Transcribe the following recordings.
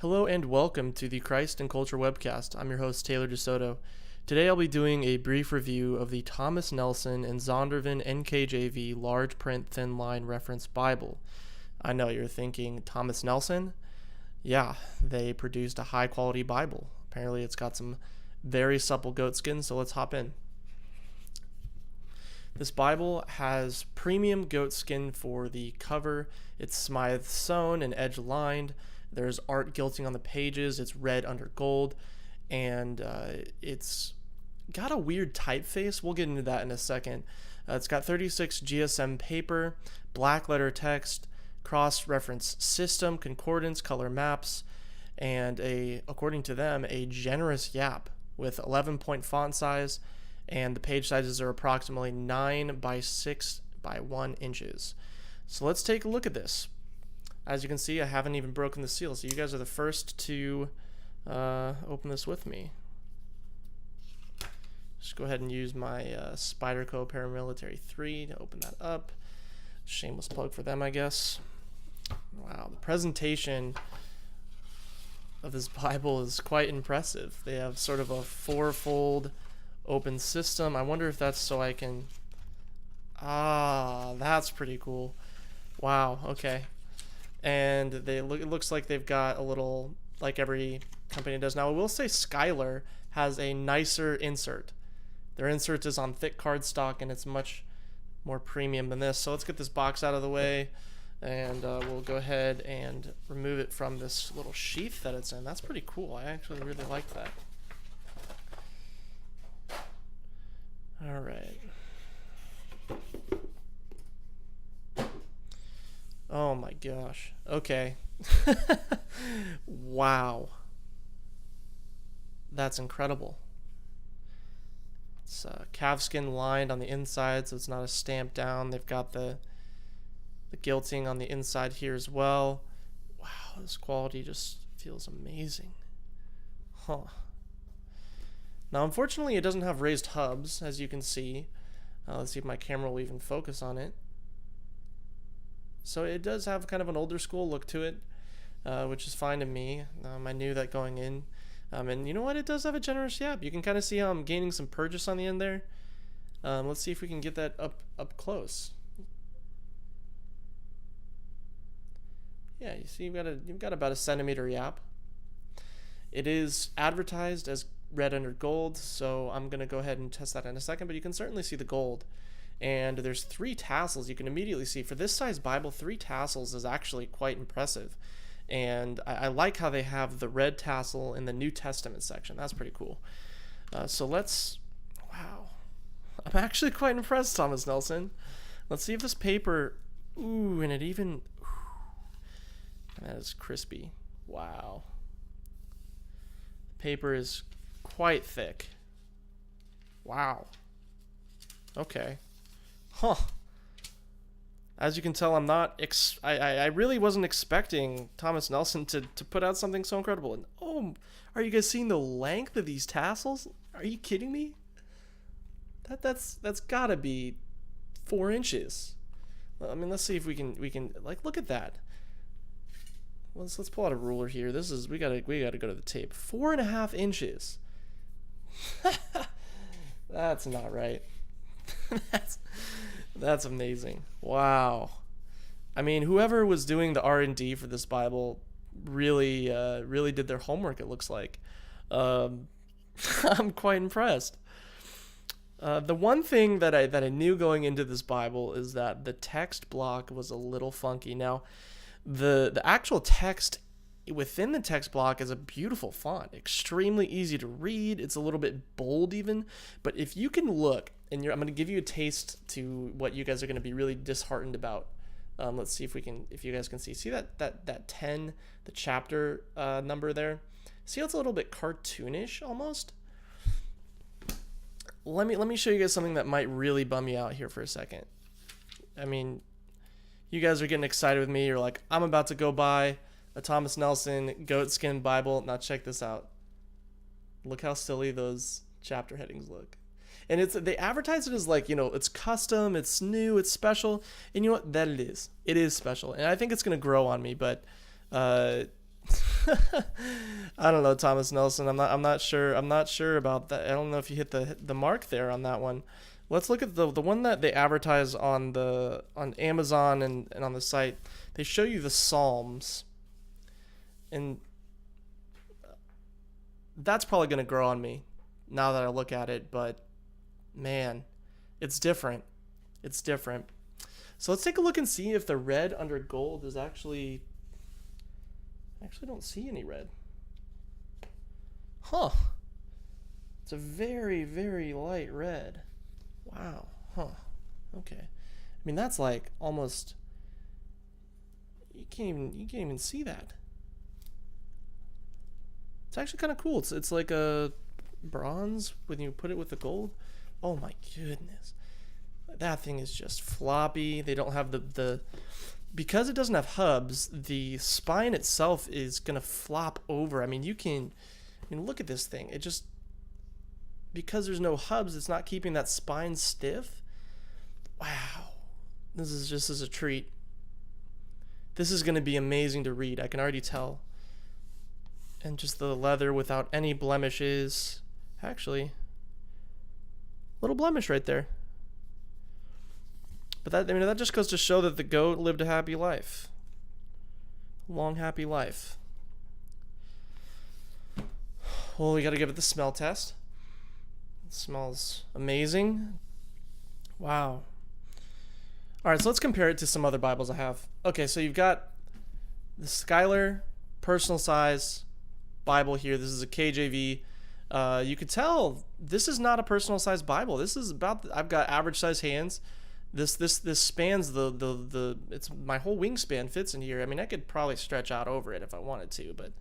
Hello and welcome to the Christ and Culture webcast. I'm your host, Taylor DeSoto. Today I'll be doing a brief review of the Thomas Nelson and Zondervan NKJV large print thin line reference Bible. I know you're thinking, Thomas Nelson? Yeah, they produced a high quality Bible. Apparently it's got some very supple goatskin, so let's hop in. This Bible has premium goatskin for the cover. It's smooth sewn and edge lined. There's art gilting on the pages. It's red under gold, and it's got a weird typeface. We'll get into that in a second. It's got 36 GSM paper, black letter text, cross-reference system, concordance, color maps, and according to them, a generous yap with 11-point font size, and the page sizes are approximately 9 by 6 by 1 inches. So let's take a look at this. As you can see, I haven't even broken the seal, so you guys are the first to open this with me. Just go ahead and use my Spyderco Paramilitary 3 to open that up. Shameless plug for them, I guess. Wow, the presentation of this Bible is quite impressive. They have sort of a four-fold open system. I wonder if that's so I can... that's pretty cool. Wow, okay. And it looks like they've got a little, like every company does. Now, I will say Skylar has a nicer insert. Their insert is on thick cardstock, and it's much more premium than this. So let's get this box out of the way, and we'll go ahead and remove it from this little sheath that it's in. That's pretty cool. I actually really like that. All right. Oh my gosh. Okay. Wow. That's incredible. It's calfskin lined on the inside, so it's not a stamp down. They've got the gilting on the inside here as well. Wow, this quality just feels amazing. Huh. Now, unfortunately, it doesn't have raised hubs, as you can see. Let's see if my camera will even focus on it. So it does have kind of an older school look to it, which is fine to me. I knew that going in. And you know what? It does have a generous yap. You can kind of see how I'm gaining some purchase on the end there. Let's see if we can get that up close. Yeah, you see you've got about a centimeter yap. It is advertised as red under gold, so I'm going to go ahead and test that in a second, but you can certainly see the gold. And there's 3 tassels. You can immediately see for this size Bible, 3 tassels is actually quite impressive. And I like how they have the red tassel in the New Testament section. That's pretty cool. So wow. I'm actually quite impressed, Thomas Nelson. Let's see if this paper, and it even, that is crispy. Wow. The paper is quite thick. Wow. Okay. Huh. As you can tell, I'm not I really wasn't expecting Thomas Nelson to put out something so incredible. And are you guys seeing the length of these tassels? Are you kidding me? That's gotta be 4 inches. I mean, let's see if we can like look at that. Let's pull out a ruler here. This is we gotta go to the tape. 4.5 inches. That's not right. That's amazing. Wow. I mean, whoever was doing the R&D for this Bible really did their homework, it looks like. I'm quite impressed. The one thing that I knew going into this Bible is that the text block was a little funky. Now, the actual text within the text block is a beautiful font, extremely easy to read. It's a little bit bold even, but if you can look, and I'm going to give you a taste to what you guys are going to be really disheartened about. Let's see if you guys can see that 10, the chapter number there. See how it's a little bit cartoonish almost? Let me show you guys something that might really bum you out here for a second. I mean, you guys are getting excited with me. You're like, I'm about to go buy a Thomas Nelson goatskin Bible. Now check this out. Look how silly those chapter headings look. And they advertise it as like, it's custom, it's new, it's special. And you know what? That it is. It is special. And I think it's going to grow on me, but I don't know, Thomas Nelson. I'm not sure. I'm not sure about that. I don't know if you hit the mark there on that one. Let's look at the one that they advertise on Amazon and on the site. They show you the Psalms, and that's probably going to grow on me now that I look at it, but man, it's different. It's different. So let's take a look and see if the red under gold is actually... I actually don't see any red. Huh. It's a very, very light red. Wow. Huh. Okay. I mean, that's like almost... You can't even see that. It's actually kind of cool. It's like a bronze when you put it with the gold. Oh my goodness. That thing is just floppy. They don't have the because it doesn't have hubs, the spine itself is going to flop over. I mean, look at this thing. It just, because there's no hubs, it's not keeping that spine stiff. Wow. This is just as a treat. This is going to be amazing to read. I can already tell. And just the leather without any blemishes. Actually, little blemish right there. But that just goes to show that the goat lived a happy life. A long, happy life. Well, we got to give it the smell test. It smells amazing. Wow. All right, so let's compare it to some other Bibles I have. Okay, so you've got the Schuyler personal size Bible here. This is a KJV. You could tell this is not a personal size Bible. This is I've got average size hands. This spans it's my whole wingspan fits in here. I mean, I could probably stretch out over it if I wanted to, but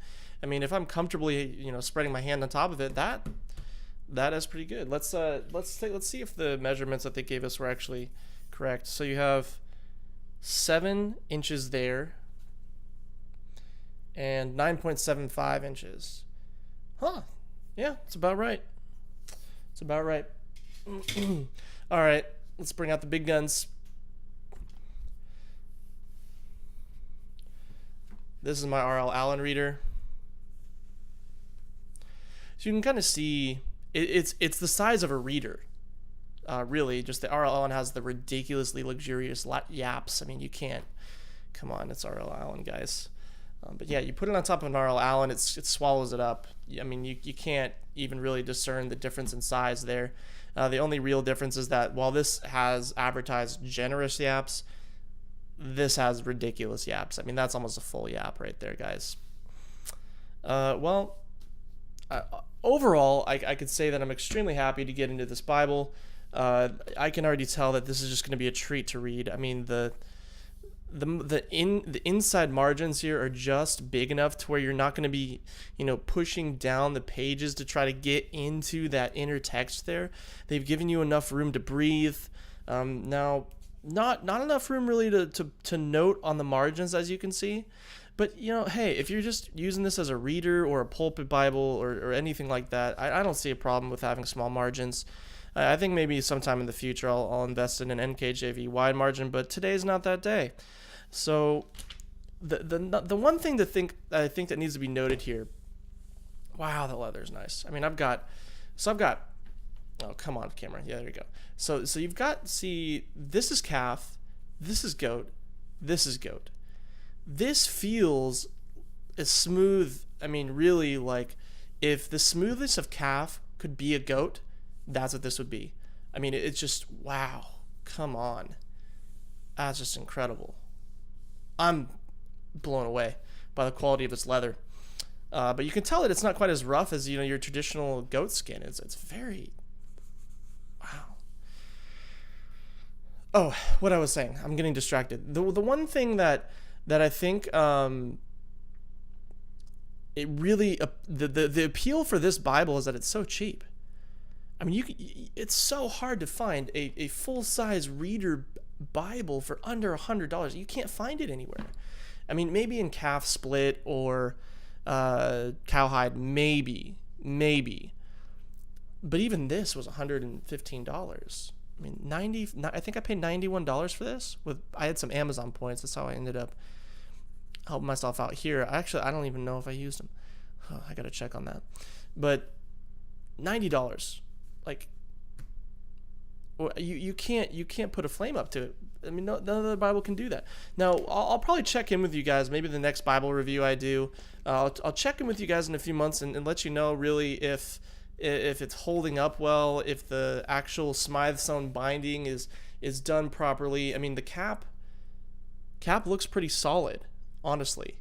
I mean, if I'm comfortably, spreading my hand on top of it, that is pretty good. Let's see if the measurements that they gave us were actually correct. So you have 7 inches there and 9.75 inches. Huh. Yeah, it's about right. It's about right. All right. Let's bring out the big guns. This is my R.L. Allen reader. So you can kind of see it's the size of a reader. Really, just the R.L. Allen has the ridiculously luxurious yaps. I mean, you can't. Come on, it's R.L. Allen, guys. But yeah, you put it on top of an R.L. Allen, it swallows it up. I mean, you can't even really discern the difference in size there. The only real difference is that while this has advertised generous yaps, this has ridiculous yaps. I mean, that's almost a full yap right there, guys. Overall, I could say that I'm extremely happy to get into this Bible. I can already tell that this is just going to be a treat to read. I mean, the inside margins here are just big enough to where you're not going to be, pushing down the pages to try to get into that inner text there. They've given you enough room to breathe. Now, not enough room really to note on the margins, as you can see. But, hey, if you're just using this as a reader or a pulpit Bible or anything like that, I don't see a problem with having small margins. I think maybe sometime in the future I'll invest in an NKJV wide margin, but today's not that day. So the one thing I think that needs to be noted here. Wow, the leather is nice. I mean, I've got. Oh, come on, camera. Yeah, there you go. So you've got. See, this is calf, this is goat, this is goat. This feels as smooth. I mean, really, like if the smoothness of calf could be a goat, that's what this would be. I mean, it's just wow. Come on, that's just incredible. I'm blown away by the quality of its leather. But you can tell that it's not quite as rough as your traditional goat skin. It's very wow. Oh, what I was saying. I'm getting distracted. The one thing that I think it really the appeal for this Bible is that it's so cheap. I mean, it's so hard to find a full-size reader Bible for under $100. You can't find it anywhere. I mean, maybe in calf split or cowhide, maybe. But even this was $115. I mean, I think I paid $91 for this. I had some Amazon points. That's how I ended up help myself out here. Actually, I don't even know if I used them. I gotta check on that. But $90, like, you can't put a flame up to it. I mean, none of the Bible can do that. Now, I'll probably check in with you guys. Maybe the next Bible review I do, I'll check in with you guys in a few months and let you know really if it's holding up well, if the actual Smythe sewn binding is done properly. I mean, the cap looks pretty solid, honestly.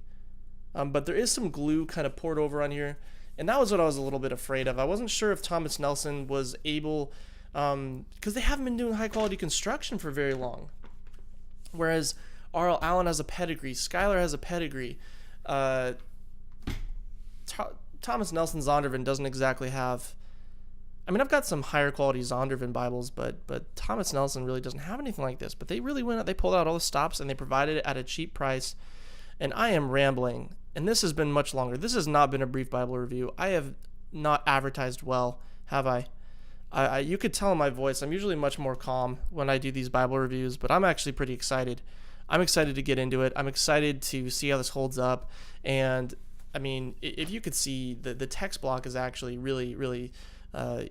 But there is some glue kind of poured over on here, and that was what I was a little bit afraid of. I wasn't sure if Thomas Nelson was able, because they haven't been doing high quality construction for very long. Whereas R.L. Allen has a pedigree, Schuyler has a pedigree. Thomas Nelson Zondervan doesn't exactly have. I mean, I've got some higher quality Zondervan Bibles, but Thomas Nelson really doesn't have anything like this. But they really went out, they pulled out all the stops, and they provided it at a cheap price. And I am rambling, and this has been much longer. This has not been a brief Bible review. I have not advertised well, have I? You could tell in my voice, I'm usually much more calm when I do these Bible reviews, but I'm actually pretty excited. I'm excited to get into it. I'm excited to see how this holds up. And, I mean, if you could see, the text block is actually really, really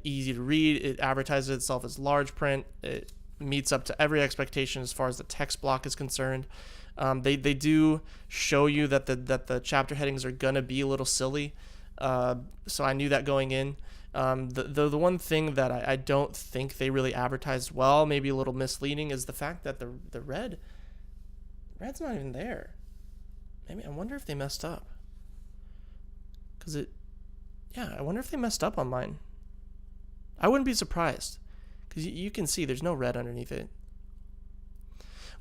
easy to read. It advertises itself as large print. It meets up to every expectation as far as the text block is concerned. They do show you that the chapter headings are going to be a little silly. So I knew that going in. The one thing that I don't think they really advertised well, maybe a little misleading, is the fact that the red's not even there. Maybe I wonder if they messed up. I wonder if they messed up on mine. I wouldn't be surprised, because you can see there's no red underneath it.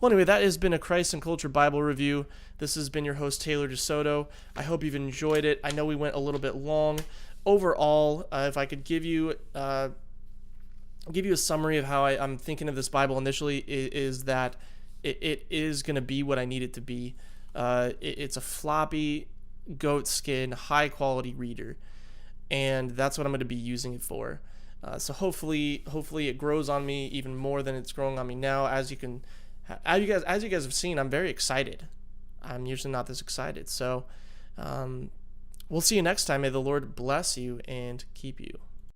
Well, anyway, that has been a Christ and Culture Bible review. This has been your host, Taylor DeSoto. I hope you've enjoyed it. I know we went a little bit long. Overall, if I could give you a summary of how I'm thinking of this Bible initially, is that it is going to be what I need it to be. It's a floppy, goatskin, high-quality reader, and that's what I'm going to be using it for. So hopefully it grows on me even more than it's growing on me now. As you guys have seen, I'm very excited. I'm usually not this excited. So we'll see you next time. May the Lord bless you and keep you.